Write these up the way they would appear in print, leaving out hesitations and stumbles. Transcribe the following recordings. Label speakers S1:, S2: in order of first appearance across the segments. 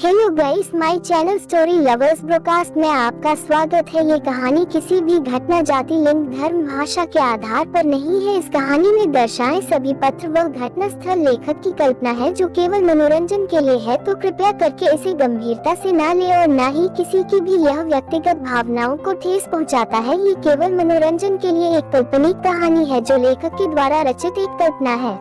S1: Hello guys, my channel story lovers broadcast में आपका स्वागत है। ये कहानी किसी भी घटना, जाति, लिंग, धर्म, भाषा के आधार पर नहीं है। इस कहानी में दर्शाए सभी पात्र व घटना स्थल लेखक की कल्पना है जो केवल मनोरंजन के लिए है, तो कृपया करके इसे गंभीरता से न ले और न ही किसी की भी यह व्यक्तिगत भावनाओं को ठेस पहुँचाता है। ये केवल मनोरंजन के लिए एक काल्पनिक कहानी है जो लेखक के द्वारा रचित एक कल्पना है।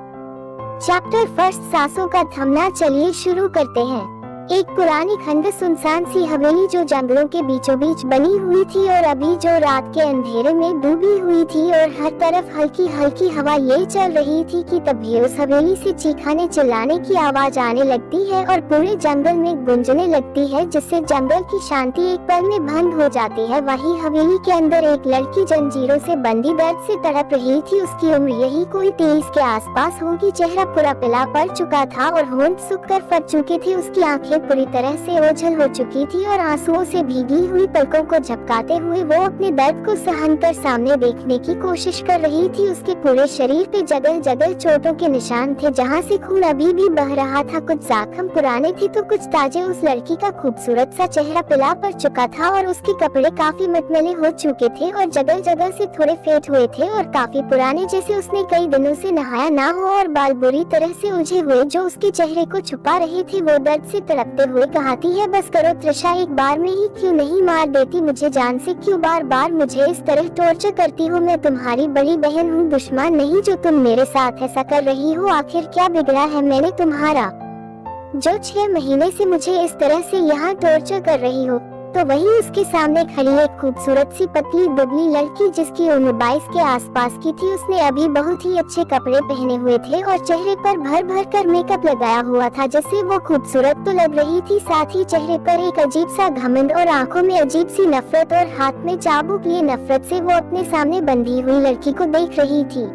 S1: चैप्टर फर्स्ट, सांसों का थमना। चलिए शुरू करते हैं। एक पुरानी खंड सुनसान सी हवेली जो जंगलों के बीचों बीच बनी हुई थी और अभी जो रात के अंधेरे में डूबी हुई थी और हर तरफ हल्की हल्की हवा ये चल रही थी कि तभी उस हवेली से चीखाने चिल्लाने की आवाज आने लगती है और पूरे जंगल में गूंजने लगती है, जिससे जंगल की शांति एक पल में भंग हो जाती है। वही हवेली के अंदर एक लड़की जंजीरों से बंधी दर्द से तड़प रही थी। उसकी उम्र यही कोई 23 के आसपास होगी। चेहरा पूरा पीला पड़ चुका था और होंठ सूख कर फट चुके थे। उसकी आंखें पूरी तरह से ओझल हो चुकी थी और आंसुओं से भीगी हुई पलकों को झपकाते हुए वो अपने दर्द को सहन कर सामने देखने की कोशिश कर रही थी। उसके पूरे शरीर पे जगह जगह चोटों के निशान थे, जहाँ से खून अभी भी बह रहा था। कुछ जख्म पुराने थे तो कुछ ताजे। उस लड़की का खूबसूरत सा चेहरा पीला पड़ चुका था और उसके कपड़े काफी मटमैले हो चुके थे और जगह जगह से थोड़े फेट हुए थे और काफी पुराने, जैसे उसने कई दिनों से नहाया ना हो, और बाल बुरी तरह से उलझे हुए जो उसके चेहरे को छुपा रहे थे। वो दर्द से तड़पते हुए कहती है, बस करो त्रिशा, एक बार में ही क्यों नहीं मार देती मुझे? जान से क्यों बार बार मुझे इस तरह टॉर्चर करती हो? मैं तुम्हारी बड़ी बहन हूँ, दुश्मन नहीं, जो तुम मेरे साथ ऐसा कर रही हो। आखिर क्या बिगड़ा है मैंने तुम्हारा जो 6 महीने से मुझे इस तरह से यहाँ टॉर्चर कर रही हो? तो वही उसके सामने खड़ी एक खूबसूरत सी पतली दुबली लड़की जिसकी उम्र 22 के आसपास की थी। उसने अभी बहुत ही अच्छे कपड़े पहने हुए थे और चेहरे पर भर भर कर मेकअप लगाया हुआ था, जिससे वो खूबसूरत तो लग रही थी, साथ ही चेहरे पर एक अजीब सा घमंड और आंखों में अजीब सी नफरत, और हाथ में चाबुक लिए नफरत से वो अपने सामने बंधी हुई लड़की को देख रही थी।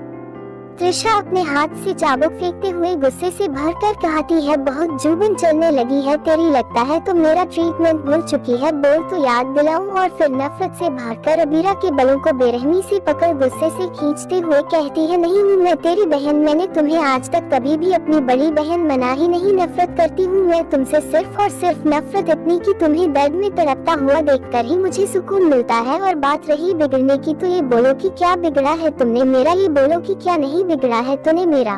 S1: त्रिशा अपने हाथ से चाबुक फेंकते हुए गुस्से से भरकर कहती है, बहुत जुबान चलने लगी है तेरी, लगता है तो मेरा ट्रीटमेंट भूल चुकी है। बोल तो याद दिलाऊं। और फिर नफरत से भरकर अबीरा के बालों को बेरहमी से पकड़ गुस्से से खींचते हुए कहती है, नहीं हूँ मैं तेरी बहन, मैंने तुम्हें आज तक कभी भी अपनी बड़ी बहन मना ही नहीं। नफरत करती हूँ मैं तुमसे सिर्फ और सिर्फ नफरत इतनी कि तुम्हें दर्द में तड़पता हुआ देखकर ही मुझे सुकून मिलता है। और बात रही बिगड़ने की, तो ये बोलो कि क्या बिगड़ा है तुमने मेरा? ये बोलो कि क्या नहीं बिगड़ा है तूने मेरा?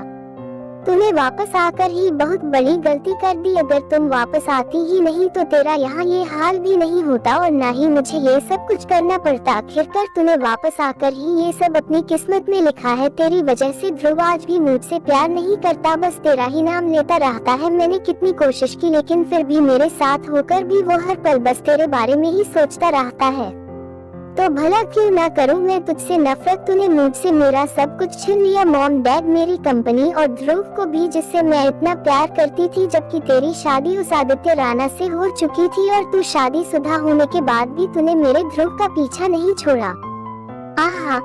S1: तूने वापस आकर ही बहुत बड़ी गलती कर दी। अगर तुम वापस आती ही नहीं तो तेरा यहाँ ये हाल भी नहीं होता और ना ही मुझे ये सब कुछ करना पड़ता। आखिरकार तूने वापस आकर ही ये सब अपनी किस्मत में लिखा है। तेरी वजह से ध्रुव आज भी मुझसे प्यार नहीं करता, बस तेरा ही नाम लेता रहता है। मैंने कितनी कोशिश की लेकिन फिर भी मेरे साथ होकर भी वो हर पल बस तेरे बारे में ही सोचता रहता है। तो भला क्यों ना करूं मैं तुझसे नफरत? तूने मुझसे मेरा सब कुछ छीन लिया, मॉम, डैड, मेरी कंपनी और ध्रुव को भी, जिससे मैं इतना प्यार करती थी। जबकि तेरी शादी उस आदित्य राणा से हो चुकी थी और तू शादीशुदा होने के बाद भी तूने मेरे ध्रुव का पीछा नहीं छोड़ा। आहा,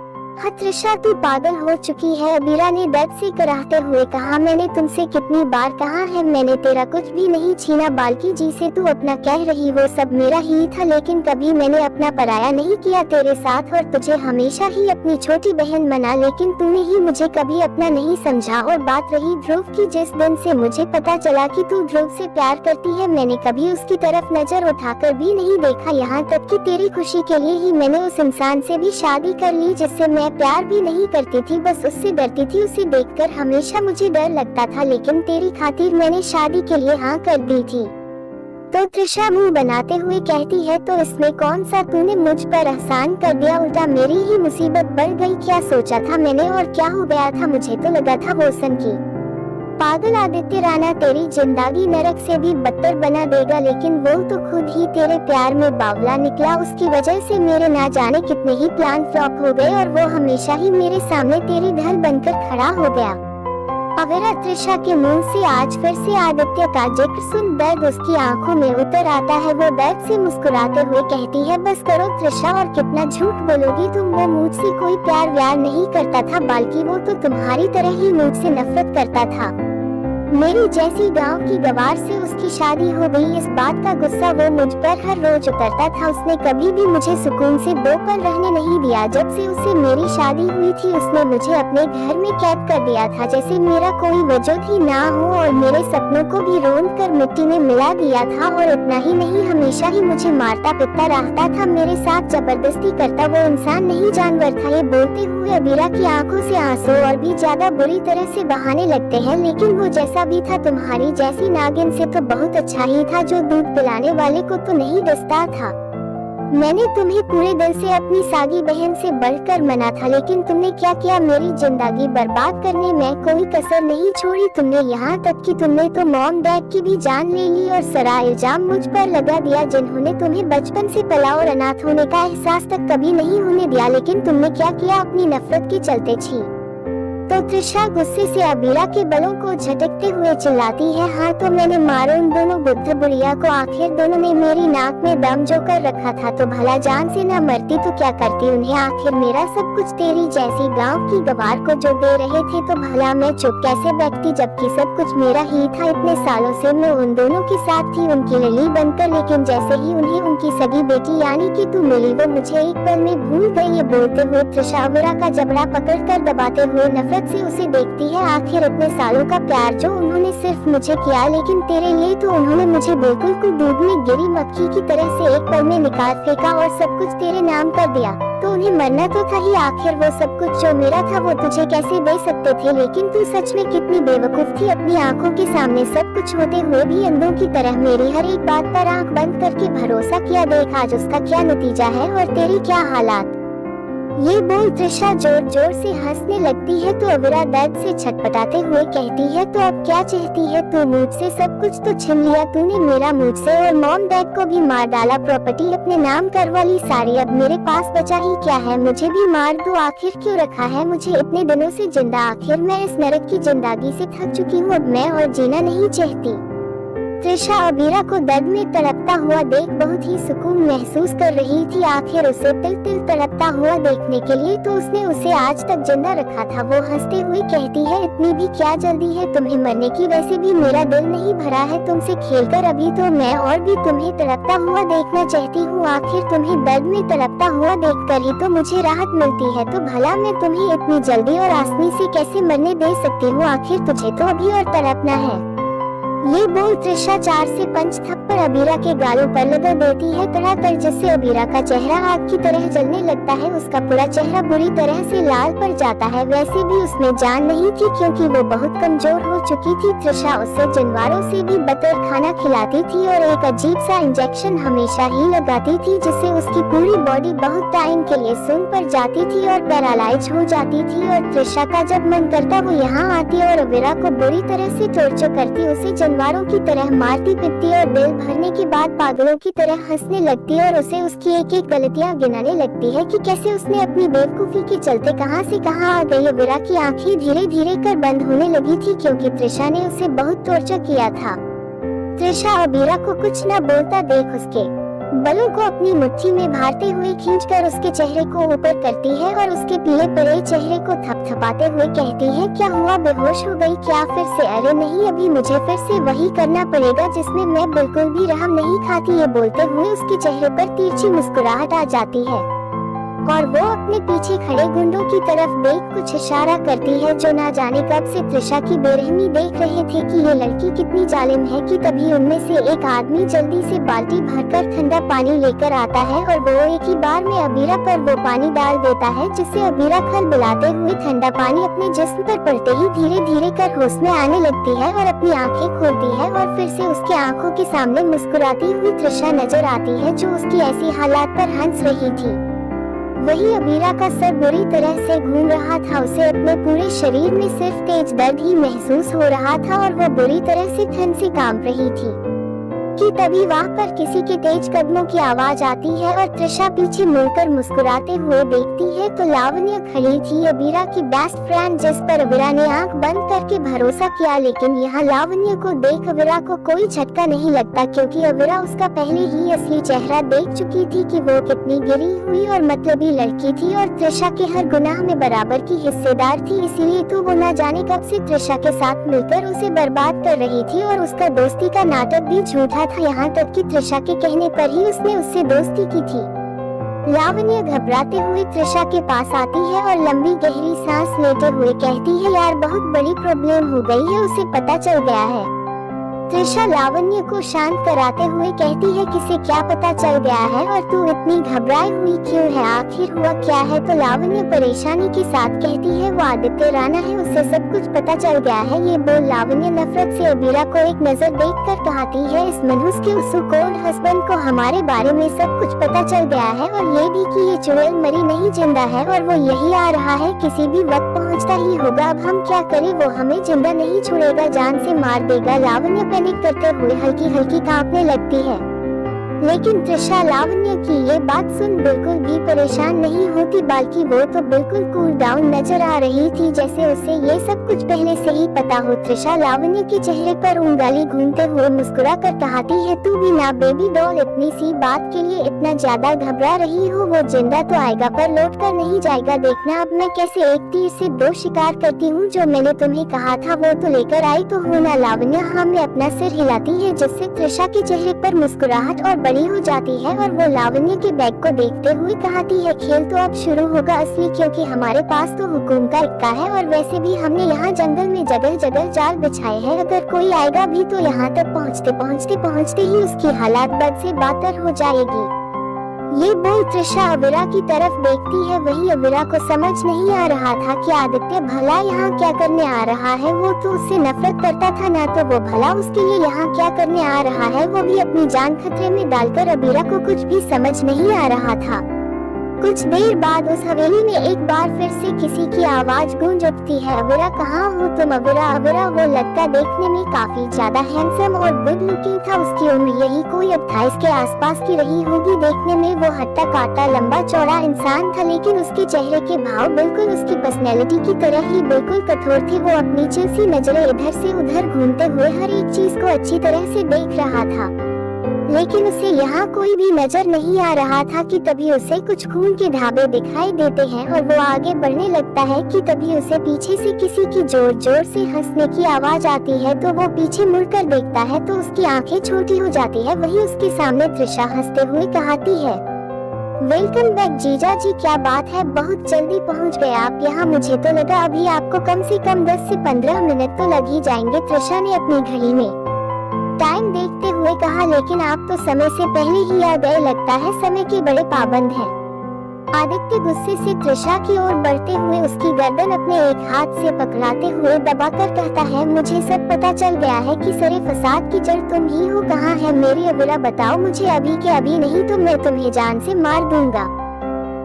S1: त्रिशा तू पागल हो चुकी है, अबीरा ने दर्द से कराहते हुए कहा। मैंने तुमसे कितनी बार कहा है, मैंने तेरा कुछ भी नहीं छीना। बाल्की जी से तू अपना कह रही, वो सब मेरा ही था, लेकिन कभी मैंने अपना पराया नहीं किया तेरे साथ, और तुझे हमेशा ही अपनी छोटी बहन माना, लेकिन तूने ही मुझे कभी अपना नहीं समझा। और बात रही ध्रुव की, जिस दिन से मुझे पता चला कि तू ध्रुव से प्यार करती है, मैंने कभी उसकी तरफ नजर उठाकर भी नहीं देखा। यहाँ तक कि तेरी खुशी के लिए ही मैंने उस इंसान से भी शादी कर ली जिससे मैं प्यार भी नहीं करती थी, बस उससे डरती थी। उसे देखकर हमेशा मुझे डर लगता था, लेकिन तेरी खातिर मैंने शादी के लिए हाँ कर दी थी। तो त्रिशा मुंह बनाते हुए कहती है, तो इसमें कौन सा तूने मुझ पर एहसान कर दिया? उल्टा मेरी ही मुसीबत बढ़ गई। क्या सोचा था मैंने और क्या हो गया था? मुझे तो लगा था वो सन की पागल आदित्य राणा तेरी जिंदगी नरक से भी बदतर बना देगा, लेकिन वो तो खुद ही तेरे प्यार में बावला निकला। उसकी वजह से मेरे ना जाने कितने ही प्लान फ्लॉप हो गए और वो हमेशा ही मेरे सामने तेरी ढल बनकर खड़ा हो गया। अवेरा त्रिशा के मुंह से आज फिर से आदित्य का जिक्र सुन दर्द उसकी आंखों में उतर आता है। वो दर्द से मुस्कुराते हुए कहती है, बस करो त्रिशा, और कितना झूठ बोलोगी तुम? वो मुझसे कोई प्यार व्यार नहीं करता था, बल्कि वो तो तुम्हारी तरह ही मुझसे नफरत करता था। मेरी जैसी गांव की गवार से उसकी शादी हो गई, इस बात का गुस्सा वो मुझ पर हर रोज उतरता था। उसने कभी भी मुझे सुकून से 2 पल रहने नहीं दिया। जब से उससे मेरी शादी हुई थी उसने मुझे अपने घर में कैद कर दिया था, जैसे मेरा कोई वजूद ही ना हो, और मेरे सपनों को भी रोंद कर मिट्टी में मिला दिया था। और इतना ही नहीं, हमेशा ही मुझे मारता पिटता रहता था, मेरे साथ जबरदस्ती करता। वो इंसान नहीं जानवर था। ये बोलते हुए अबीरा की आंखों से आंसू और भी ज्यादा बुरी तरह से बहाने लगते हैं। लेकिन वो जैसा भी था, तुम्हारी जैसी नागिन से तो बहुत अच्छा ही था, जो दूध पिलाने वाले को तो नहीं डसता था। मैंने तुम्हें पूरे दिल से अपनी सागी बहन से बढ़कर मना था, लेकिन तुमने क्या किया, मेरी जिंदगी बर्बाद करने में कोई कसर नहीं छोड़ी तुमने। यहाँ तक कि तुमने तो मॉम डैड की भी जान ले ली और सारा इल्जाम मुझ पर लगा दिया, जिन्होंने तुम्हें बचपन से पला और अनाथ होने का एहसास तक कभी नहीं होने दिया। लेकिन तुमने क्या किया, अपनी नफरत के चलते छी। तो त्रिशा गुस्से से अबीरा के बलों को झटकते हुए चिल्लाती है, हाँ तो मैंने मारो उन दोनों बुद्ध बुढ़िया को। आखिर दोनों ने मेरी नाक में दम जो कर रखा था, तो भला जान से न मरती तो क्या करती उन्हें। आखिर मेरा सब कुछ तेरी जैसी गांव की गवार को जो दे रहे थे, तो भला मैं चुप कैसे बैठती, जबकि सब कुछ मेरा ही था। इतने सालों से मैं उन दोनों के साथ थी, उनकी लली बनकर, लेकिन जैसे ही उन्हें उनकी सगी बेटी यानी कि तू मिली, वो मुझे एक पल में भूल गई। ये बोलते हुए त्रिशा अबीरा का जबड़ा पकड़कर दबाते हुए नफरत से उसे देखती है। आखिर इतने सालों का प्यार जो उन्होंने सिर्फ मुझे किया, लेकिन तेरे लिए तो उन्होंने मुझे बिल्कुल दूध में गिरी मक्खी की तरह से एक पल में निकाल फेंका और सब कुछ तेरे नाम कर दिया। तो उन्हें मरना तो था ही। आखिर वो सब कुछ जो मेरा था वो तुझे कैसे दे सकते थे। लेकिन तू सच में कितनी बेवकूफ थी, अपनी आंखों के सामने सब कुछ होते हुए भी अंधों की तरह मेरी हर एक बात पर आंख बंद करके भरोसा किया। देख आज उसका क्या नतीजा है और तेरी क्या हालात। ये बोल त्रिशा जोर जोर से हंसने लगती है, तो अबीरा दर्द से छटपटाते हुए कहती है, तो अब क्या चाहती है तू मुझसे, सब कुछ तो छीन लिया तूने मेरा मुझसे, और मॉम डैड को भी मार डाला, प्रॉपर्टी अपने नाम करवा ली सारी। अब मेरे पास बचा ही क्या है, मुझे भी मार दो। आखिर क्यों रखा है मुझे इतने दिनों से जिंदा, आखिर मैं इस नरक की जिंदगी से थक चुकी हूँ, अब मैं और जीना नहीं चाहती। त्रिशा अबीरा को दर्द में तड़पता हुआ देख बहुत ही सुकून महसूस कर रही थी। आखिर उसे तिल तिल तड़पता हुआ देखने के लिए तो उसने उसे आज तक जिंदा रखा था। वो हंसते हुए कहती है, इतनी भी क्या जल्दी है तुम्हें मरने की, वैसे भी मेरा दिल नहीं भरा है तुमसे खेलकर, अभी तो मैं और भी तुम्हें तड़पता हुआ देखना चाहती हूँ। आखिर तुम्हें दर्द में तड़पता हुआ देखकर ही तो मुझे राहत मिलती है, तो भला मैं तुम्हें इतनी जल्दी और आसानी से कैसे मरने दे सकती हूँ। आखिर तुझे तो अभी और तड़पना है। ये बोल त्रिशा 4 से 5 थप्पड़ अबीरा के गालों पर लगा देती है तड़ातड़, जिससे अबीरा का चेहरा आग की तरह जलने लगता है। उसका पूरा चेहरा बुरी तरह से लाल पड़ जाता है। वैसे भी उसमें जान नहीं थी, क्योंकि वो बहुत कमजोर हो चुकी थी। त्रिशा उसे जानवरों से भी बदतर खाना खिलाती थी और एक अजीब सा इंजेक्शन हमेशा ही लगाती थी, जिससे उसकी पूरी बॉडी बहुत टाइम के लिए सुन पड़ जाती थी और पैरालाइज हो जाती थी। और त्रिशा का जब मन करता वो यहाँ आती और अबीरा को बुरी तरह से टॉर्चर करती, उसे जानवरों की तरह मारती पीटती और बिल भरने के बाद पागलों की तरह हंसने लगती और उसे उसकी एक एक गलतियां गिनाने लगती है कि कैसे उसने अपनी बेवकूफी के चलते कहां से कहां आ गई। अबीरा की आंखें धीरे धीरे कर बंद होने लगी थी, क्योंकि त्रिशा ने उसे बहुत टॉर्चर किया था। त्रिशा अबीरा को कुछ न बोलता देख उसके बलों को अपनी मुट्ठी में भरते हुए खींचकर उसके चेहरे को ऊपर करती है और उसके पीले पड़े चेहरे को थपथपाते हुए कहती है, क्या हुआ, बेहोश हो गई क्या फिर से? अरे नहीं, अभी मुझे फिर से वही करना पड़ेगा जिसमें मैं बिल्कुल भी रहम नहीं खाती। ये बोलते हुए उसके चेहरे पर तिरछी मुस्कुराहट आ जाती है और वो अपने पीछे खड़े गुंडों की तरफ देख कुछ इशारा करती है, जो ना जाने कब से त्रिशा की बेरहमी देख रहे थे कि ये लड़की कितनी जालिम है। कि तभी उनमें से एक आदमी जल्दी से बाल्टी भरकर ठंडा पानी लेकर आता है और वो एक ही बार में अबीरा पर वो पानी डाल देता है, जिससे अबीरा खलबलाते हुए ठंडा पानी अपने जिस्म पर पड़ते ही धीरे धीरे कर होश में आने लगती है और अपनी आंखें खोलती है और फिर से उसकी आंखों के सामने मुस्कुराती हुई त्रिशा नजर आती है, जो उसकी ऐसी हालात पर हंस रही थी। वही अबीरा का सर बुरी तरह से घूम रहा था। उसे अपने पूरे शरीर में सिर्फ तेज दर्द ही महसूस हो रहा था और वो बुरी तरह से ठंड से कांप रही थी। कि तभी वहाँ पर किसी के तेज कदमों की आवाज आती है और त्रिशा पीछे मुड़कर मुस्कुराते हुए देखती है तो लावण्य खड़ी थी, अबीरा की बेस्ट फ्रेंड, जिस पर अबीरा ने आंख बंद करके भरोसा किया। लेकिन यहाँ लावण्य को देख अबीरा को कोई झटका नहीं लगता, क्योंकि अबीरा उसका पहले ही असली चेहरा देख चुकी थी कि वो कितनी गिरी हुई और मतलबी लड़की थी और त्रिशा के हर गुनाह में बराबर की हिस्सेदार थी। इसीलिए तो वो न जाने कब से त्रिशा के साथ मिलकर उसे बर्बाद कर रही थी और उसका दोस्ती का नाटक भी झूठा था, यहाँ तक कि त्रिशा के कहने पर ही उसने उससे दोस्ती की थी। लावण्य घबराते हुए त्रिशा के पास आती है और लंबी गहरी सांस लेते हुए कहती है, यार बहुत बड़ी प्रॉब्लम हो गई है, उसे पता चल गया है। त्रिशा लावण्य को शांत कराते हुए कहती है, किसे क्या पता चल गया है और तू इतनी घबराई हुई क्यों है, आखिर हुआ क्या है? तो लावण्य परेशानी के साथ कहती है, वो आदित्य राणा है, उसे सब कुछ पता चल गया है। ये बोल लावण्य नफरत से अबीरा को एक नजर देखकर कहती है, इस मनहूस के उस कोल्ड हस्बैंड को हमारे बारे में सब कुछ पता चल गया है और ये भी कि ये चुड़ैल मरी नहीं जिंदा है और वो यही आ रहा है, किसी भी वक्त पहुंचता ही होगा। अब हम क्या करें? वो हमें जिंदा नहीं छोड़ेगा, जान से मार देगा। लावण्य पैनिक करते हुए हल्की हल्की कांपने लगती है, लेकिन त्रिशा लावण्य की ये बात सुन बिल्कुल भी परेशान नहीं होती, बल्कि वो तो बिल्कुल कूल डाउन नजर आ रही थी, जैसे उसे ये सब कुछ पहले से ही पता हो। त्रिशा लावण्य के चेहरे पर उंगली घूमते हुए मुस्कुरा कर कहती है, तू भी ना बेबी डॉल, इतनी सी बात के लिए इतना ज्यादा घबरा रही हो? वो जिंदा तो आएगा पर लौट कर नहीं जाएगा, देखना अब मैं कैसे एक तीर से दो शिकार करती हूँ। जो मैंने तुम्हें कहा था वो तो लेकर आई तो हो ना? लावण्य हाँ में अपना सिर हिलाती है, जिससे त्रिशा के चेहरे पर मुस्कुराहट और बड़ी हो जाती है और वो लावण्य के बैग को देखते हुए कहती है, खेल तो अब शुरू होगा असली, क्योंकि हमारे पास तो हुकूम का इक्का है और वैसे भी हमने यहाँ जंगल में जगह जगह जाल बिछाए हैं, अगर कोई आएगा भी तो यहाँ तक पहुँचते ही उसकी हालात बद से बदतर हो जाएगी। ये बोल त्रिशा अबीरा की तरफ देखती है, वही अबीरा को समझ नहीं आ रहा था कि आदित्य भला यहाँ क्या करने आ रहा है। वो तो उससे नफरत करता था ना, तो वो भला उसके लिए यहाँ क्या करने आ रहा है? वो भी अपनी जान खतरे में डालकर अबीरा को कुछ भी समझ नहीं आ रहा था। कुछ देर बाद उस हवेली में एक बार फिर से किसी की आवाज गूंज उठती है, अबीरा कहाँ हो तुम? अबीरा वो लड़का देखने में काफी ज्यादा हैंडसम और गुड लुकिंग था, उसकी उम्र यही कोई 28 के आसपास की रही होगी। देखने में वो हट्टा काटा लंबा चौड़ा इंसान था, लेकिन उसके चेहरे के भाव बिल्कुल उसकी पर्सनैलिटी की तरह ही बिल्कुल कठोर थे। वो अपनी चिलसी नजरें इधर से उधर घूमते हुए हर एक चीज को अच्छी तरह से देख रहा था, लेकिन उसे यहाँ कोई भी नजर नहीं आ रहा था कि तभी उसे कुछ खून के धाबे दिखाई देते हैं और वो आगे बढ़ने लगता है कि तभी उसे पीछे से किसी की जोर जोर से हंसने की आवाज आती है। तो वो पीछे मुड़कर देखता है तो उसकी आंखें छोटी हो जाती है। वहीं उसके सामने त्रिशा हंसते हुए कहती है, वेलकम बैक जीजा जी, क्या बात है, बहुत जल्दी पहुँच गए आप यहाँ? मुझे तो लगा अभी आपको कम से कम 10 से 15 मिनट तो लग ही जाएंगे। त्रिशा ने अपनी घड़ी में टाइम देखते हुए कहा, लेकिन आप तो समय से पहले ही आ गए, लगता है समय के बड़े पाबंद हैं। आदित्य गुस्से से त्रिशा की ओर बढ़ते हुए उसकी गर्दन अपने एक हाथ से पकड़ाते हुए दबाकर कहता है, मुझे सब पता चल गया है कि सारे फसाद की जड़ तुम ही हो। कहाँ है मेरी अबीरा? बताओ मुझे अभी के अभी, नहीं तो मैं तुम्हें जान से मार दूंगा।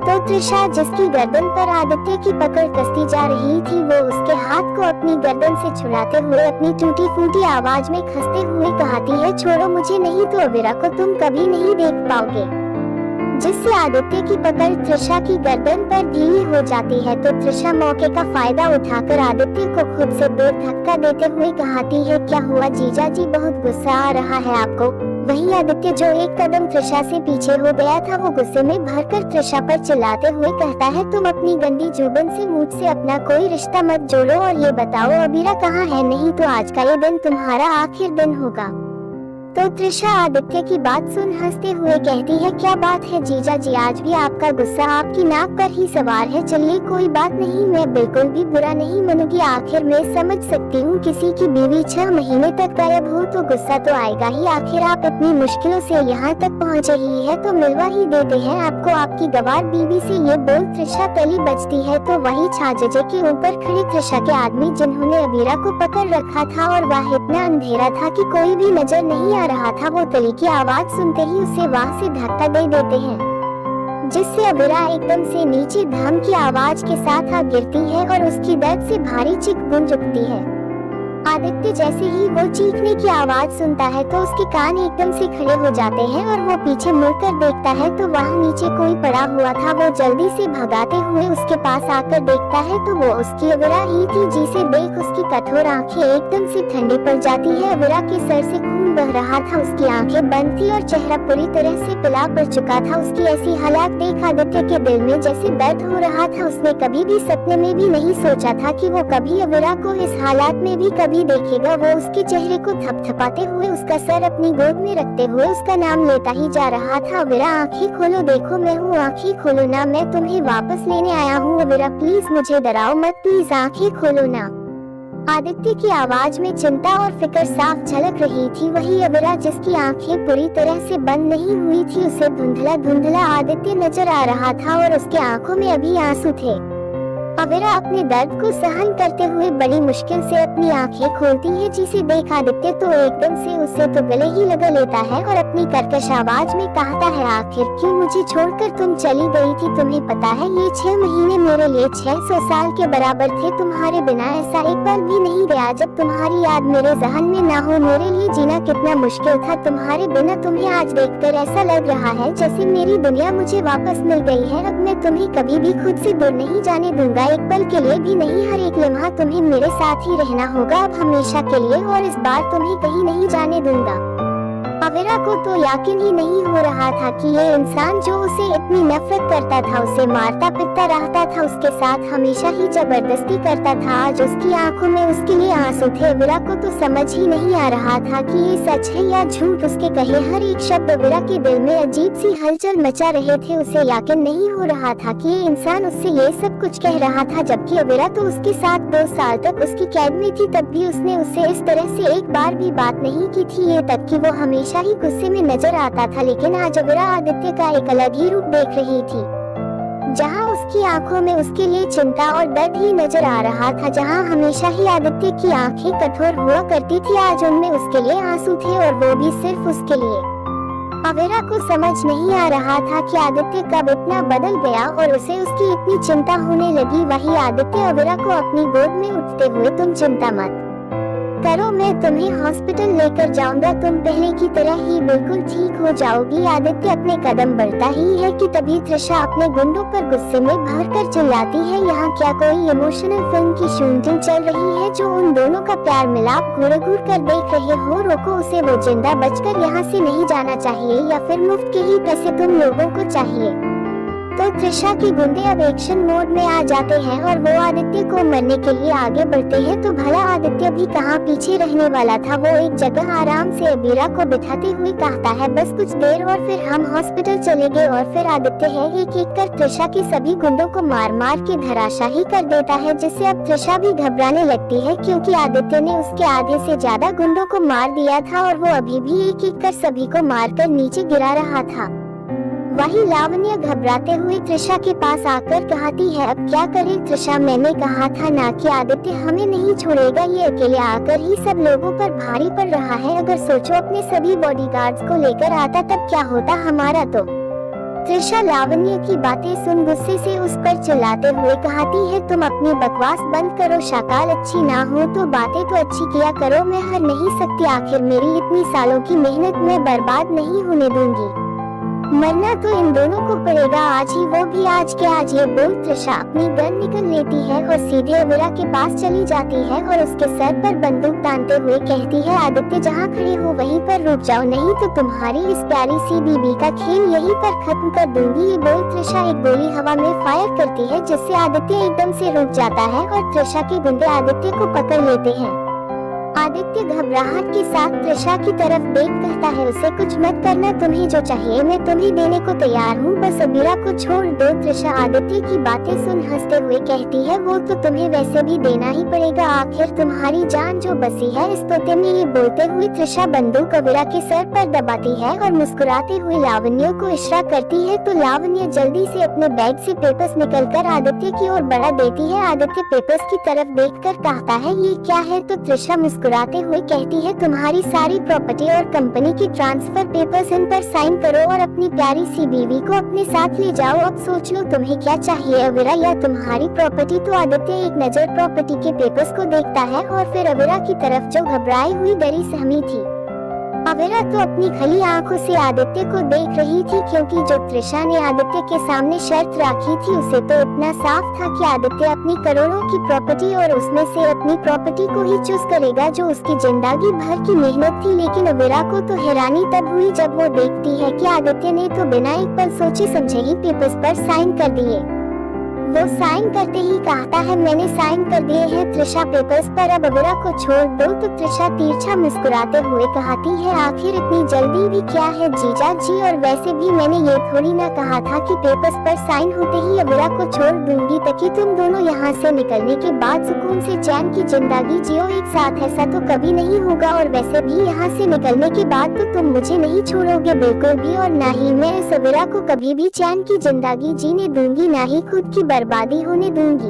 S1: तो त्रिशा, जिसकी गर्दन पर आदित्य की पकड़ कसती जा रही थी, वो उसके हाथ को अपनी गर्दन से छुड़ाते हुए अपनी टूटी फूटी आवाज में खसते हुए कहती है, छोड़ो मुझे, नहीं तो अबीरा को तुम कभी नहीं देख पाओगे। जिससे आदित्य की पकड़ त्रिशा की गर्दन पर ढीली हो जाती है। तो त्रिशा मौके का फायदा उठाकर आदित्य को खुद से दूर धक्का देते हुए कहती है, क्या हुआ जीजा जी, बहुत गुस्सा आ रहा है आपको? वहीं आदित्य, जो एक कदम त्रिशा से पीछे हो गया था, वो गुस्से में भरकर त्रिशा पर चिल्लाते हुए कहता है, तुम अपनी गंदी जुबान से मुझसे अपना कोई रिश्ता मत जोड़ो और ये बताओ अबीरा कहाँ है, नहीं तो आज का ये दिन तुम्हारा आखिर दिन होगा। तो त्रिशा आदित्य की बात सुन हंसते हुए कहती है, क्या बात है जीजा जी, आज भी आपका गुस्सा आपकी नाक पर ही सवार है। चलिए कोई बात नहीं, मैं बिल्कुल भी बुरा नहीं मानूंगी। आखिर मैं समझ सकती हूँ किसी की बीवी 6 महीने तक गायब हो तो गुस्सा तो आएगा ही। आखिर आप इतनी मुश्किलों से यहाँ तक पहुँचे ही है तो मिलवा ही देते हैं आपको आपकी गवार बीवी से। ये बोल त्रिशा तली बचती है तो वही छाजे के ऊपर खड़ी त्रिशा के आदमी जिन्होंने अबीरा को पकड़ रखा था और वह इतना अंधेरा था कि कोई भी नजर नहीं आ रहा था, वो तली की आवाज सुनते ही उसे वहां से धक्का दे देते हैं, जिससे अबीरा एकदम से नीचे धम की आवाज के साथ आ गिरती है और उसकी दर्द से भारी चीख गूंज उठती है। आदित्य जैसे ही वो चीखने की आवाज सुनता है तो उसके कान एकदम से खड़े हो जाते हैं और वो पीछे मुड़कर देखता है तो वहाँ नीचे कोई पड़ा हुआ था। वो जल्दी से भगाते हुए उसके पास आकर देखता है तो वो उसकी अविरा ही थी, जिसे देख उसकी कठोर आंखें एकदम से ठंडी पड़ जाती है। अविरा के सर से खून बह रहा था, उसकी आंखें बंद थी और चेहरा पूरी तरह से पिला पड़ चुका था। उसकी ऐसी हालात देख आदित्य के दिल में जैसे दर्द हो रहा था। उसने कभी भी सपने में भी नहीं सोचा था कि वो कभी अविरा को इस हालात में भी कभी देखेगा। वो उसके चेहरे को थपथपाते हुए उसका सर अपनी गोद में रखते हुए उसका नाम लेता ही जा रहा था। अविरा आंखें खोलो, देखो मैं हूँ, आंखें खोलो ना, मैं तुम्हें वापस लेने आया हूँ। अविरा प्लीज मुझे डराओ मत, प्लीज आंखें खोलो ना। आदित्य की आवाज में चिंता और फिक्र साफ झलक रही थी। वही अविरा जिसकी आंखें पूरी तरह से बंद नहीं हुई थी, उसे धुंधला धुंधला आदित्य नजर आ रहा था और उसके आंखों में अभी आंसू थे। अविरा अपने दर्द को सहन करते हुए बड़ी मुश्किल से अपनी आंखें खोलती है, जिसे देख आदित्य तो एकदम से उसे तो गले ही लगा लेता है और अपनी कर्कश आवाज में कहता है, आखिर क्यों मुझे छोड़कर तुम चली गई थी? तुम्हें पता है ये 6 महीने मेरे लिए 600 साल के बराबर थे। तुम्हारे बिना ऐसा एक पल भी नहीं गया जब तुम्हारी याद मेरे जहन में ना हो। मेरे लिए जीना कितना मुश्किल था तुम्हारे बिना। तुम्हें आज देखकर ऐसा लग रहा है जैसे मेरी दुनिया मुझे वापस मिल गई है। अब मैं तुम्हें कभी भी खुद से दूर नहीं जाने दूंगा, एक पल के लिए भी नहीं। हर एक लम्हा तुम्हें मेरे साथ ही रहना होगा, अब हमेशा के लिए, और इस बार तुम्हें कहीं नहीं जाने दूंगा। अविरा को तो यकीन ही नहीं हो रहा था कि ये इंसान जो उसे इतनी नफरत करता था, उसे मारता पीटता रहता था, उसके साथ हमेशा ही जबरदस्ती करता था, आज उसकी आंखों में उसके लिए आंसू थे। अविरा को तो समझ ही नहीं आ रहा था कि ये सच है या झूठ। उसके कहे हर एक शब्द अविरा के दिल में अजीब सी हलचल मचा रहे थे। उसे यकीन नहीं हो रहा था कि ये इंसान उससे ये सब कुछ कह रहा था, जबकि अविरा तो उसके साथ 2 साल तक उसकी कैद में थी। तब भी उसने उससे इस तरह से एक बार भी बात नहीं की थी, ये तक कि वो हमेशा ही गुस्से में नजर आता था। लेकिन आज अविरा आदित्य का एक अलग ही रूप देख रही थी, जहां उसकी आंखों में उसके लिए चिंता और दर्द ही नजर आ रहा था। जहां हमेशा ही आदित्य की आंखें कठोर हुआ करती थी, आज उनमें उसके लिए आंसू थे, और वो भी सिर्फ उसके लिए। अविरा को समझ नहीं आ रहा था कि आदित्य कब इतना बदल गया और उसे उसकी इतनी चिंता होने लगी। वही आदित्य अविरा को अपनी गोद में उठते हुए, तुम चिंता मत करो, मैं तुम्हें हॉस्पिटल लेकर जाऊंगा, तुम पहले की तरह ही बिल्कुल ठीक हो जाओगी। आदित्य अपने कदम बढ़ता ही है कि तभी त्रिशा अपने गुंडों पर गुस्से में भरकर चिल्लाती है, यहाँ क्या कोई इमोशनल फिल्म की शूटिंग चल रही है जो उन दोनों का प्यार मिलाप घूर घूर कर देख रहे हो? रोको उसे, वो जिंदा बचकर यहाँ से नहीं जाना चाहिए, या फिर मुफ्त के ही पैसे तुम लोगों को चाहिए। तो त्रिशा के गुंडे अब एक्शन मोड में आ जाते हैं और वो आदित्य को मरने के लिए आगे बढ़ते हैं। तो भला आदित्य भी कहाँ पीछे रहने वाला था। वो एक जगह आराम से अबीरा को बिठाते हुए कहता है, बस कुछ देर और फिर हम हॉस्पिटल चलेंगे। और फिर आदित्य है एक एक कर त्रिशा के सभी गुंडों को मार मार के धराशाही कर देता है, जिससे अब त्रिशा भी घबराने लगती है, क्योंकि आदित्य ने उसके आधे से ज्यादा गुंडों को मार दिया था और वो अभी भी एक एक कर सभी को मारकर नीचे गिरा रहा था। वही लावण्य घबराते हुए त्रिशा के पास आकर कहती है, अब क्या करें त्रिशा, मैंने कहा था ना कि आदित्य हमें नहीं छोड़ेगा, ये अकेले आकर ही सब लोगों पर भारी पड़ रहा है। अगर सोचो अपने सभी बॉडीगार्ड्स को लेकर आता तब क्या होता हमारा। तो त्रिशा लावण्य की बातें सुन गुस्से से उस पर चिल्लाते हुए कहती है, तुम अपनी बकवास बंद करो, शक्ल अच्छी ना हो तो बातें तो अच्छी किया करो, मैं हर नहीं सकती, आखिर मेरी इतनी सालों की मेहनत मैं बर्बाद नहीं होने दूंगी। मरना तो इन दोनों को पड़ेगा आज ही, वो भी आज के आज। ये बोल त्रिशा अपनी गन निकल लेती है और सीधे अविरा के पास चली जाती है और उसके सर पर बंदूक तानते हुए कहती है, आदित्य जहाँ खड़े हो वहीं पर रुक जाओ, नहीं तो तुम्हारी इस प्यारी सी बीबी का खेल यहीं पर खत्म कर दूंगी। ये बोल त्रिशा एक गोली हवा में फायर करती है, जिससे आदित्य एकदम से रुक जाता है और त्रिशा के गुंडे आदित्य को पकड़ लेते हैं। आदित्य घबराहट के साथ त्रिशा की तरफ देख कहता है, उसे कुछ मत करना, तुम्हें जो चाहिए मैं तुम्हें देने को तैयार हूँ, बस अबीरा को छोड़ दो। त्रिशा आदित्य की बातें सुन हंसते हुए कहती है, वो तो तुम्हें वैसे भी देना ही पड़ेगा, आखिर तुम्हारी जान जो बसी है इस तोते में। ये बोलते हुए त्रिशा बंदूक अबीरा के सर पर दबाती है और मुस्कुराते हुए लावण्य को इशारा करती है। तो लावण्य जल्दी से अपने बैग से पेपर्स निकलकर आदित्य की ओर बढ़ा देती है। आदित्य पेपर्स की तरफ देखकर कहता है, ये क्या है? तो त्रिशा मुस्कुरा मुस्कुराते हुए कहती है, तुम्हारी सारी प्रॉपर्टी और कंपनी के ट्रांसफर पेपर्स इन पर साइन करो और अपनी प्यारी सी बीवी को अपने साथ ले जाओ। अब सोच लो तुम्हें क्या चाहिए, अवीरा या तुम्हारी प्रॉपर्टी। तो आदित्य एक नजर प्रॉपर्टी के पेपर्स को देखता है और फिर अवीरा की तरफ जो घबराई हुई डरी सहमी थी। अवीरा तो अपनी खली आंखों से आदित्य को देख रही थी, क्योंकि जो त्रिशा ने आदित्य के सामने शर्त रखी थी उसे तो इतना साफ था कि आदित्य अपनी करोड़ों की प्रॉपर्टी और उसमें से अपनी प्रॉपर्टी को ही चूज करेगा जो उसकी जिंदगी भर की मेहनत थी। लेकिन अवीरा को तो हैरानी तब हुई जब वो देखती है कि आदित्य ने तो बिना एक पल सोचे समझे ही पेपर्स पर साइन कर दिए। वो साइन करते ही कहता है, मैंने साइन कर दिए हैं त्रिशा पेपर्स पर, अब अवीरा को छोड़ दो। तो त्रिशा तिरछा मुस्कुराते हुए कहती है, आखिर इतनी जल्दी भी क्या है जीजा जी, और वैसे भी मैंने ये थोड़ी ना कहा था कि पेपर्स पर साइन होते ही अवीरा को छोड़ दूंगी, ताकि तुम दोनों यहाँ से निकलने के बाद सुकून से चैन की जिंदगी जियो एक साथ। ऐसा तो कभी नहीं होगा, और वैसे भी यहाँ से निकलने के बाद तो तुम मुझे नहीं छोड़ोगे बिल्कुल भी, और न ही मैं इस अवीरा को कभी भी चैन की जिंदगी जीने दूंगी, न ही खुद की बर्बादी होने दूंगी।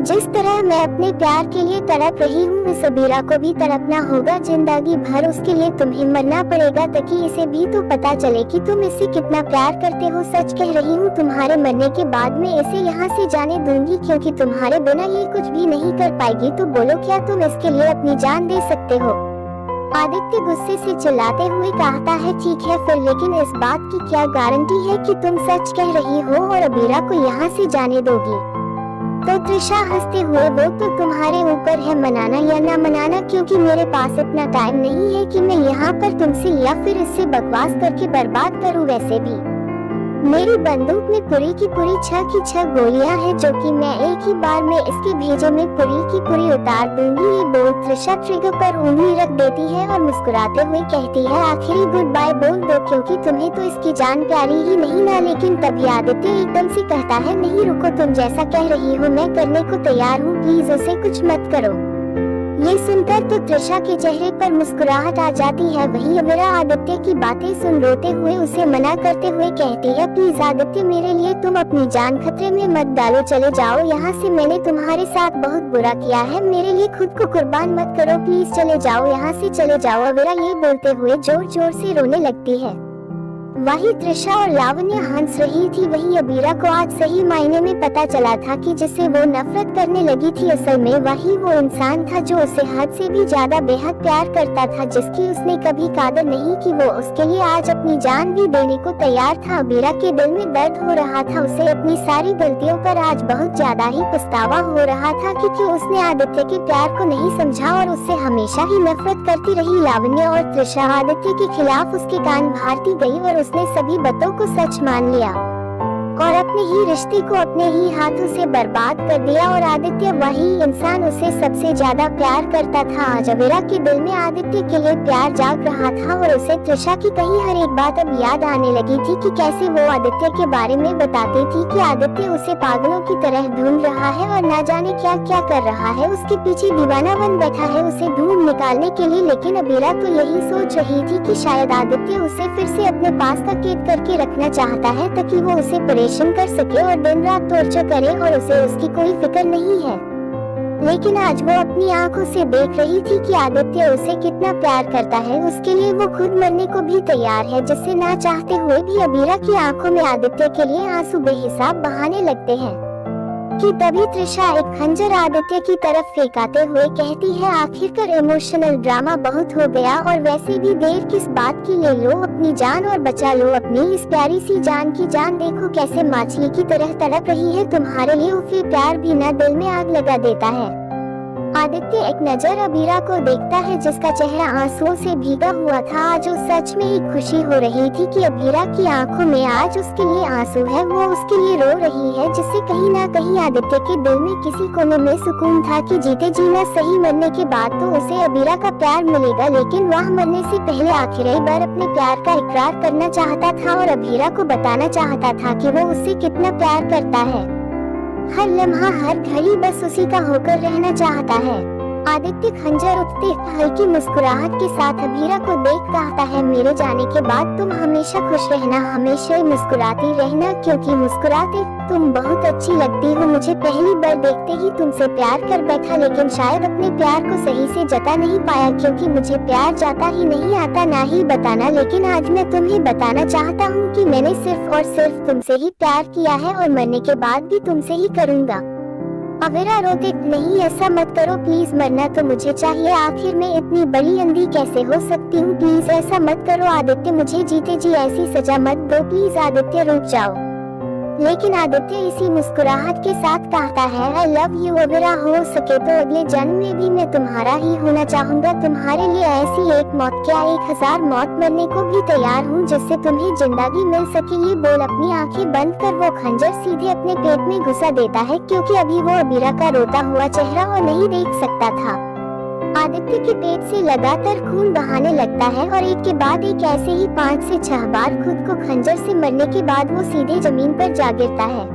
S1: जिस तरह मैं अपने प्यार के लिए तड़प रही हूँ, इस अवीरा को भी तड़पना होगा जिंदगी भर। उसके लिए तुम्हें मरना पड़ेगा, ताकि इसे भी तो पता चले कि तुम इससे कितना प्यार करते हो। सच कह रही हूँ, तुम्हारे मरने के बाद मैं इसे यहाँ से जाने दूंगी, क्योंकि तुम्हारे बिना ये कुछ भी नहीं कर पाएगी। तो बोलो, क्या तुम इसके लिए अपनी जान दे सकते हो? आदित्य गुस्से से चिल्लाते हुए कहता है, ठीक है फिर, लेकिन इस बात की क्या गारंटी है कि तुम सच कह रही हो और अवीरा को यहाँ से जाने दोगी? तो त्रिशा हंसते हुए, वो तो तुम्हारे ऊपर है मनाना या ना मनाना, क्योंकि मेरे पास इतना टाइम नहीं है कि मैं यहाँ पर तुमसे या फिर इससे बकवास करके बर्बाद करूँ। वैसे भी मेरी बंदूक में पूरी की पूरी 6 की 6 गोलियां हैं, जो कि मैं एक ही बार में इसके भेजे में पूरी की पूरी उतार दूंगी। ये बोल त्रिशा ट्रिगर पर उंगली रख देती है और मुस्कुराते हुए कहती है, आखिरी गुड बाय बोल दो, क्योंकि तुम्हें तो इसकी जान प्यारी ही नहीं ना। लेकिन तभी आदित्य एकदम से कहता है, नहीं रुको, तुम जैसा कह रही हो मैं करने को तैयार हूँ, प्लीज उसे कुछ मत करो। ये सुनकर तो त्रिशा के चेहरे पर मुस्कुराहट आ जाती है। वहीं अवीरा आदित्य की बातें सुन रोते हुए उसे मना करते हुए कहती है, प्लीज आदित्य, मेरे लिए तुम अपनी जान खतरे में मत डालो, चले जाओ यहाँ से। मैंने तुम्हारे साथ बहुत बुरा किया है, मेरे लिए खुद को कुर्बान मत करो, प्लीज चले जाओ यहाँ से, चले जाओ। अवीरा ये बोलते हुए जोर जोर से रोने लगती है। वही त्रिशा और लावण्य हंस रही थी। वही अवीरा को आज सही मायने में पता चला था कि जिसे वो नफरत करने लगी थी, असल में वही वो इंसान था जो उसे हद से भी ज्यादा बेहद प्यार करता था, जिसकी उसने कभी कदर नहीं की। वो उसके लिए आज अपनी जान भी देने को तैयार था। अवीरा के दिल में दर्द हो रहा था, उसे अपनी सारी गलतियों पर आज बहुत ज्यादा ही पछतावा हो रहा था, क्योंकि उसने आदित्य के प्यार को नहीं समझा और उससे हमेशा ही नफरत करती रही। लावण्य और त्रिशा आदित्य के खिलाफ उसके कान भारती गई और उसने सभी बातों को सच मान लिया और अपने ही रिश्ते को अपने ही हाथों से बर्बाद कर दिया। और आदित्य वही इंसान उसे सबसे ज्यादा प्यार करता था। आज अवीरा के दिल में आदित्य के लिए प्यार जाग रहा था और उसे त्रिशा की कही हर एक बात अब याद आने लगी थी, कि कैसे वो आदित्य के बारे में बताती थी कि आदित्य उसे पागलों की तरह ढूंढ रहा है और न जाने क्या क्या कर रहा है, उसके पीछे दीवाना बन बैठा है उसे ढूंढ निकालने के लिए। लेकिन अवीरा तो यही सोच रही थी कि शायद आदित्य उसे फिर से अपने पास का कैद करके रखना चाहता है, ताकि वो उसे परेशान कर सके और दिन रात टॉर्चर करे, और उसे उसकी कोई फिक्र नहीं है। लेकिन आज वो अपनी आंखों से देख रही थी कि आदित्य उसे कितना प्यार करता है। उसके लिए वो खुद मरने को भी तैयार है, जिससे ना चाहते हुए भी अवीरा की आंखों में आदित्य के लिए आंसू बेहिसाब बहाने लगते हैं। कि तभी त्रिशा एक खंजर आदित्य की तरफ फेंकाते हुए कहती है, आखिरकार इमोशनल ड्रामा बहुत हो गया, और वैसे भी देर किस बात की, ले लो अपनी जान और बचा लो अपनी इस प्यारी सी जान की जान। देखो कैसे मछली की तरह तड़प रही है तुम्हारे लिए, फिर प्यार भी ना दिल में आग लगा देता है। आदित्य एक नजर अवीरा को देखता है, जिसका चेहरा आंसुओं से भीगा हुआ था। आज उस सच में एक खुशी हो रही थी कि अवीरा की आंखों में आज उसके लिए आंसू है, वो उसके लिए रो रही है, जिससे कहीं ना कहीं आदित्य के दिल में किसी कोने में सुकून था कि जीते जीना सही, मरने के बाद तो उसे अवीरा का प्यार मिलेगा। लेकिन वह मरने से पहले आखिरी बार अपने प्यार का इकरार करना चाहता था और अवीरा को बताना चाहता था कि वो उससे कितना प्यार करता है। हर लम्हा हर घड़ी बस उसी का होकर रहना चाहता है। आदित्य खंजर उठते हल्की मुस्कुराहट के साथ अभीरा को देख कहता है, मेरे जाने के बाद तुम हमेशा खुश रहना, हमेशा मुस्कुराती रहना, क्योंकि मुस्कुराते तुम बहुत अच्छी लगती हो। मुझे पहली बार देखते ही तुमसे प्यार कर बैठा, लेकिन शायद अपने प्यार को सही से जता नहीं पाया, क्योंकि मुझे प्यार जाता ही नहीं आता, ना ही बताना। लेकिन आज मैं तुम्हें बताना चाहता हूँ कि मैंने सिर्फ और सिर्फ तुमसे ही प्यार किया है और मरने के बाद भी तुमसे ही करूँगा। अवीरा रोते, नहीं ऐसा मत करो प्लीज, मरना तो मुझे चाहिए, आखिर मैं इतनी बड़ी अंधी कैसे हो सकती हूँ, प्लीज ऐसा मत करो आदित्य, मुझे जीते जी ऐसी सजा मत दो, प्लीज आदित्य रुक जाओ। लेकिन आदित्य इसी मुस्कुराहट के साथ कहता है, आई लव यू अवीरा, हो सके तो अगले जन्म में भी मैं तुम्हारा ही होना चाहूँगा, तुम्हारे लिए ऐसी एक मौत क्या 1000 मौत मरने को भी तैयार हूँ, जिससे तुम्हें जिंदगी मिल सके। ये बोल अपनी आंखें बंद कर वो खंजर सीधे अपने पेट में घुसा देता है, क्योंकि अभी वो अवीरा का रोता हुआ चेहरा और नहीं देख सकता था। आदित्य के पेट से लगातार खून बहाने लगता है और एक के बाद एक ऐसे ही 5 से 6 बार खुद को खंजर से मरने के बाद वो सीधे जमीन पर जा गिरता है,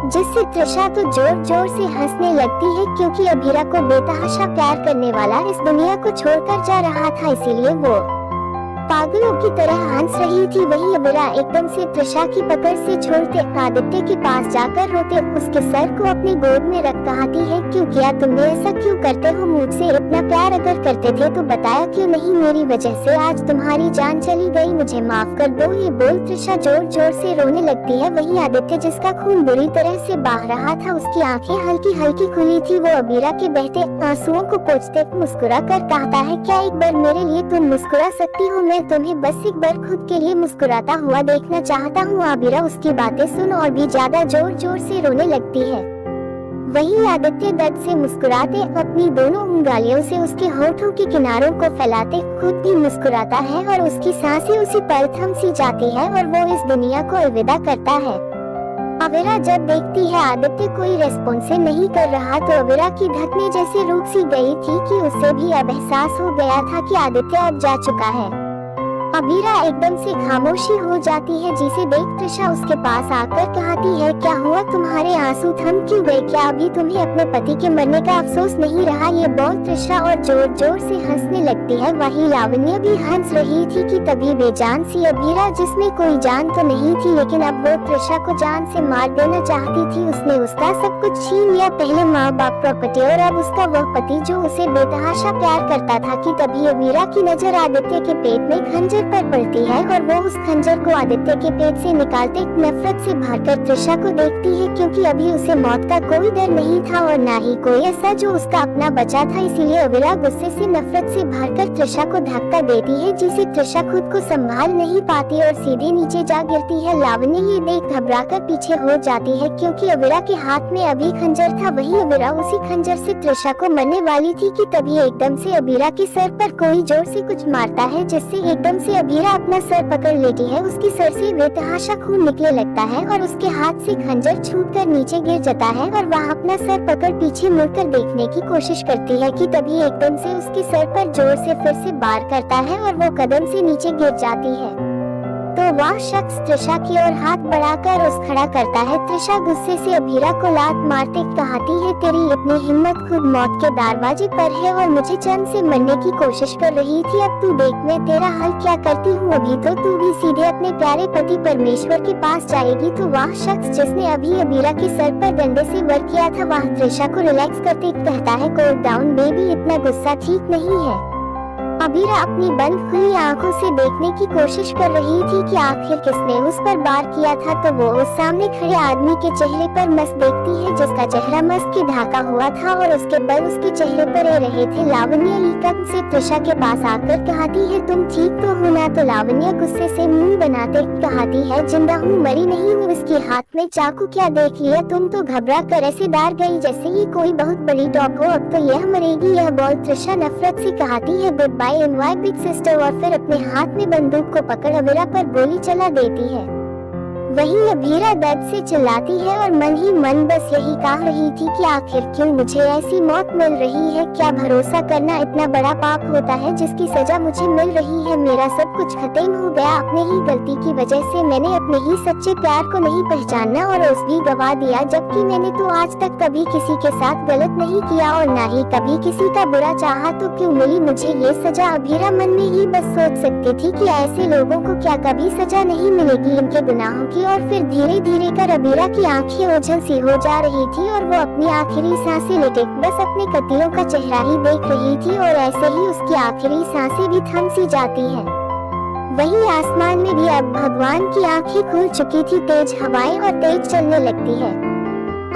S1: जिससे त्रिशा तो जोर जोर से हंसने लगती है, क्योंकि अभीरा को बेतहाशा प्यार करने वाला इस दुनिया को छोड़कर जा रहा था, इसीलिए वो पागलों की तरह हंस रही थी। वही अवीरा एकदम से त्रिशा की पकड़ से छोड़ते आदित्य के पास जाकर रोते उसके सर को अपनी गोद में रख कहती है, क्यों किया तुमने ऐसा, क्यों करते हो मुझसे इतना प्यार, अगर करते थे तो बताया क्यों नहीं, मेरी वजह से आज तुम्हारी जान चली गई, मुझे माफ कर दो। ये बोल त्रिशा जोर जोर से रोने लगती है। वही आदित्य जिसका खून बुरी तरह से बह रहा था, उसकी आंखें हल्की हल्की खुली थी, वो अवीरा के बहते आंसुओं को पोंछते मुस्कुरा कर कहता है, क्या एक बार मेरे लिए तुम मुस्कुरा सकती हो, मैं तुम्हें बस एक बार खुद के लिए मुस्कुराता हुआ देखना चाहता हूँ। अवीरा उसकी बातें सुन और भी ज्यादा जोर जोर से रोने लगती है। वही आदित्य दर्द से मुस्कुराते अपनी दोनों उंगलियों से उसके होठों के किनारों को फैलाते खुद भी मुस्कुराता है और उसकी सांसें उसी पल थम सी जाती है और वो इस दुनिया को अलविदा करता है। अवीरा जब देखती है आदित्य कोई रेस्पॉन्स नहीं कर रहा, तो अवीरा की धड़कनें जैसे रुक सी गई थी कि उसे भी अब एहसास हो गया था कि आदित्य अब जा चुका है। अवीरा एकदम से खामोशी हो जाती है, जिसे देख त्रिशा उसके पास आकर कहती है, क्या हुआ, तुम्हारे आंसू थम क्यों गए, क्या अभी तुम्हें अपने पति के मरने का अफसोस नहीं रहा। ये बोल त्रिशा और जोर जोर से हंसने लगती है। वही लावण्य भी हंस रही थी कि तभी बेजान सी अवीरा, जिसमें कोई जान तो नहीं थी, लेकिन अब वो त्रिशा को जान से मार देना चाहती थी। उसने उसका सब कुछ छीन लिया, पहले माँ बाप, प्रॉपर्टी और अब उसका वह पति जो उसे बेतहाशा प्यार करता था। कि तभी अवीरा की नजर आदित्य के पेट में खंजर पर पड़ती है और वो उस खंजर को आदित्य के पेट से निकालते नफरत से भरकर त्रिशा को देखती है, क्योंकि अभी उसे मौत का कोई डर नहीं था और ना ही कोई ऐसा जो उसका अपना बचा था। इसीलिए अवीरा गुस्से से नफरत से भरकर त्रिशा को धक्का देती है, जिसे त्रिशा खुद को संभाल नहीं पाती और सीधे नीचे जा गिरती है। लावण्य ये देख घबराकर पीछे हो जाती है, क्योंकि अवीरा के हाथ में अभी खंजर था। वही अवीरा उसी खंजर से त्रिशा को मरने वाली थी कि तभी एकदम से अवीरा के सर पर कोई जोर से कुछ मारता है, जिससे एकदम से अवीरा अपना सर पकड़ लेती है। उसके सर से बेतहाशा खून निकले लगता है और उसके हाथ से खंजर छूटकर नीचे गिर जाता है और वह अपना सर पकड़ पीछे मुड़कर देखने की कोशिश करती है कि तभी एकदम से उसके सर पर जोर से फिर से वार करता है और वो कदम से नीचे गिर जाती है। तो वह शख्स त्रिशा की ओर हाथ बढ़ाकर उस खड़ा करता है। त्रिशा गुस्से से अभीरा को लात मारते कहती है, तेरी इतनी हिम्मत, खुद मौत के दरवाजे पर है और मुझे चैन से मरने की कोशिश कर रही थी। अब तू देख मैं तेरा हल क्या करती हूँ। अभी तो तू भी सीधे अपने प्यारे पति परमेश्वर के पास जाएगी। तो वह शख्स जिसने अभी अभीरा के सर पर डंडे से वार किया था, वह त्रिशा को रिलैक्स करते कहता है, कूल डाउन बेबी, इतना गुस्सा ठीक नहीं है। अभीरा अपनी बंद खुली आंखों से देखने की कोशिश कर रही थी कि आखिर किसने उस पर वार किया था। तो वो उस सामने खड़े आदमी के चेहरे पर मस्क देखती है, जिसका चेहरा मस्क के ढाका हुआ था और उसके बल उसके चेहरे पर रहे थे। लावण्य एकदम से त्रिशा के पास आकर कहती है, तुम ठीक तो हो ना। तो लावण्य गुस्से से मुंह बनाते कहती है, जिंदा हूँ, मरी नहीं हूँ। इसके हाथ में चाकू क्या देख लिया तुम तो घबरा कर ऐसे डर गई जैसे ये कोई बहुत बड़ी टॉप हो। अब तो यह मरेगी। यह बोल त्रिशा नफरत से कहती है, गुड बाय एनवाय बिग सिस्टर, और फिर अपने हाथ में बंदूक को पकड़ अवीरा पर गोली चला देती है। वहीं अबीरा दर्द से चिल्लाती है और मन ही मन बस यही कह रही थी कि आखिर क्यों मुझे ऐसी मौत मिल रही है। क्या भरोसा करना इतना बड़ा पाप होता है जिसकी सजा मुझे मिल रही है। मेरा सब कुछ खत्म हो गया। अपने ही गलती की वजह से मैंने अपने ही सच्चे प्यार को नहीं पहचाना और उस भी गवा दिया, जबकि मैंने तो आज तक कभी किसी के साथ गलत नहीं किया और ना ही कभी किसी का बुरा चाहा। तो क्यों मिली मुझे ये सजा। अबीरा मन में ही बस सोच सकती थी कि ऐसे लोगों को क्या कभी सजा नहीं मिलेगी इनके गुनाहों की। और फिर धीरे धीरे कर अबीरा की आंखें ओझल सी हो जा रही थी और वो अपनी आखिरी सांसें लेटे बस अपने कत्लों का चेहरा ही देख रही थी और ऐसे ही उसकी आखिरी सांसें भी थम सी जाती है। वहीं आसमान में भी अब भगवान की आंखें खुल चुकी थी। तेज हवाएं और तेज चलने लगती है।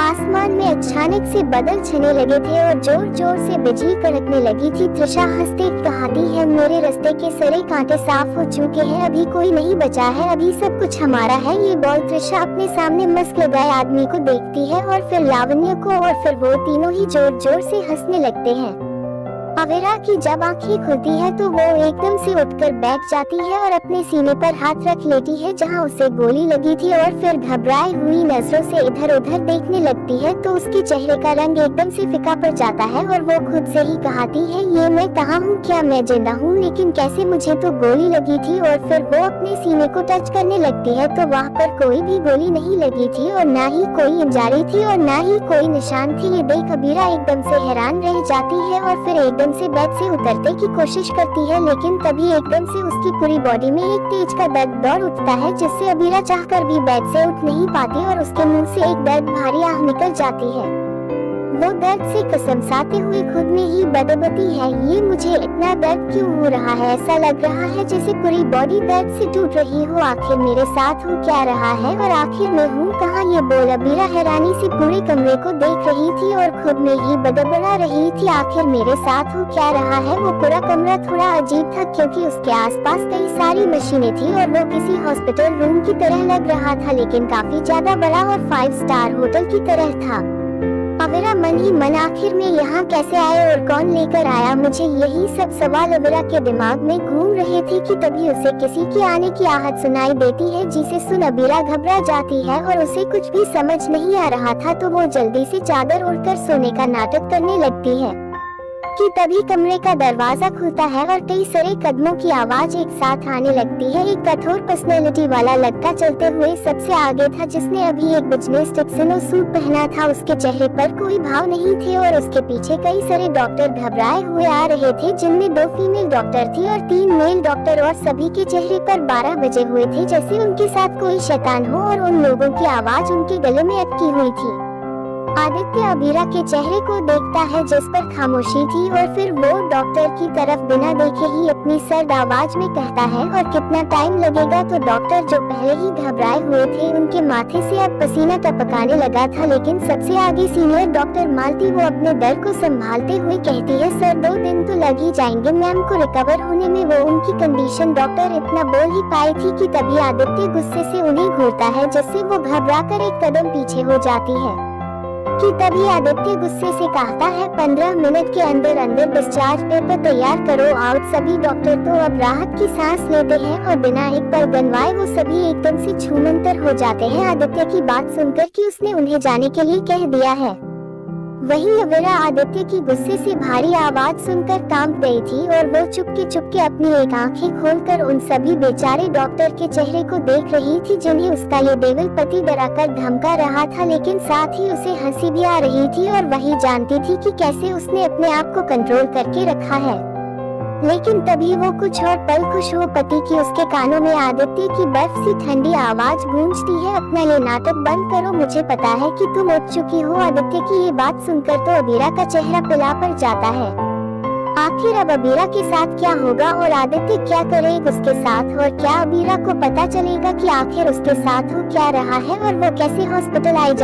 S1: आसमान में अचानक से बादल छने लगे थे और जोर जोर से बिजली कड़कने लगी थी। त्रिशा हंसते कहती है, मेरे रास्ते के सारे कांटे साफ हो चुके हैं, अभी कोई नहीं बचा है, अभी सब कुछ हमारा है। ये बोल त्रिशा अपने सामने मस्क लगाए आदमी को देखती है और फिर लावण्य को और फिर वो तीनों ही जोर जोर से हंसने लगते हैं। अबीरा की जब आंखें खुलती है तो वो एकदम से उठकर बैठ जाती है और अपने सीने पर हाथ रख लेती है जहां उसे गोली लगी थी और फिर घबराई हुई नजरों से इधर उधर देखने लगती है तो उसके चेहरे का रंग एकदम से फीका पड़ जाता है और वो खुद से ही कहती है, ये मैं कहाँ हूँ, क्या मैं जिंदा हूँ, लेकिन कैसे, मुझे तो गोली लगी थी। और फिर वो अपने सीने को टच करने लगती है तो वहाँ पर कोई भी गोली नहीं लगी थी और ना ही कोई इंजरी थी और ना ही कोई निशान थी। ये देख अबीरा एकदम से हैरान रह जाती है और फिर एकदम से बेड से उतरने की कोशिश करती है, लेकिन तभी एकदम से उसकी पूरी बॉडी में एक तेज का दर्द दौड़ उठता है जिससे अबीरा चाहकर भी बेड से उठ नहीं पाती और उसके मुंह से एक दर्द भारी आह निकल जाती है। वो दर्द से कसमसाते हुए खुद में ही बदबती है, ये मुझे इतना दर्द क्यों हो रहा है, ऐसा लग रहा है जैसे पूरी बॉडी दर्द से टूट रही हो। आखिर मेरे साथ हो क्या रहा है और आखिर मैं हूँ कहाँ। ये बोल अबीरा हैरानी से पूरे कमरे को देख रही थी और खुद में ही बड़बड़ा रही थी, आखिर मेरे साथ हो क्या रहा है। वो पूरा कमरा थोड़ा अजीब था क्योंकि उसके आसपास कई सारी मशीनें थी और वो किसी हॉस्पिटल रूम की तरह लग रहा था, लेकिन काफी ज्यादा बड़ा और 5 स्टार होटल की तरह था। अबीरा मन ही मन आखिर में यहाँ कैसे आए और कौन लेकर आया, मुझे यही सब सवाल अबीरा के दिमाग में घूम रहे थे कि तभी उसे किसी की आने की आहट सुनाई देती है, जिसे सुन अबीरा घबरा जाती है और उसे कुछ भी समझ नहीं आ रहा था तो वो जल्दी से चादर ओढ़कर सोने का नाटक करने लगती है कि तभी कमरे का दरवाजा खुलता है और कई सारे कदमों की आवाज एक साथ आने लगती है। एक कठोर पर्सनैलिटी वाला लड़का चलते हुए सबसे आगे था जिसने अभी एक बिजनेस टिक्सनो सूट पहना था। उसके चेहरे पर कोई भाव नहीं थे और उसके पीछे कई सारे डॉक्टर घबराए हुए आ रहे थे, जिनमें 2 फीमेल डॉक्टर थी और 3 मेल डॉक्टर और सभी के चेहरे पर 12 बजे हुए थे जैसे उनके साथ कोई शैतान हो और उन लोगों की आवाज उनके गले में अटकी हुई थी। आदित्य अबीरा के चेहरे को देखता है जिस पर खामोशी थी और फिर वो डॉक्टर की तरफ बिना देखे ही अपनी सर्द आवाज में कहता है, और कितना टाइम लगेगा। तो डॉक्टर जो पहले ही घबराए हुए थे उनके माथे से अब पसीना टपकाने लगा था, लेकिन सबसे आगे सीनियर डॉक्टर मालती वो अपने डर को संभालते हुए कहती है, सर 2 दिन तो लग ही जाएंगे मैम को रिकवर होने में। वो उनकी कंडीशन डॉक्टर इतना बोल ही पाई थी कि तभी आदित्य गुस्से से उन्हें घूरता है जिससे वो घबरा कर एक कदम पीछे हो जाती है कि तभी आदित्य गुस्से से कहता है, 15 मिनट के अंदर अंदर डिस्चार्ज पेपर तैयार करो आउट। सभी डॉक्टर तो अब राहत की सांस लेते हैं और बिना एक पल गंवाए वो सभी एकदम से छूमंतर हो जाते हैं आदित्य की बात सुनकर कि उसने उन्हें जाने के लिए कह दिया है। वहीं अबीरा आदित्य की गुस्से से भारी आवाज सुनकर कांप गई थी और वो चुपके अपनी एक आंखें खोलकर उन सभी बेचारे डॉक्टर के चेहरे को देख रही थी जिन्हें उसका ये डेविल पति डराकर धमका रहा था, लेकिन साथ ही उसे हंसी भी आ रही थी और वही जानती थी कि कैसे उसने अपने आप को कंट्रोल करके रखा है। लेकिन तभी वो कुछ और पल खुश हो पति की उसके कानों में आदित्य की बर्फ सी ठंडी आवाज गूंजती है, अपना ये नाटक बंद करो, मुझे पता है कि तुम उठ चुकी हो। आदित्य की ये बात सुनकर तो अबीरा का चेहरा पिला पड़ जाता है। आखिर अब अबीरा के साथ क्या होगा और आदित्य क्या करेगा उसके साथ, और क्या अबीरा को पता चलेगा कि आखिर उसके साथ हो क्या रहा है और वो कैसे हॉस्पिटल आई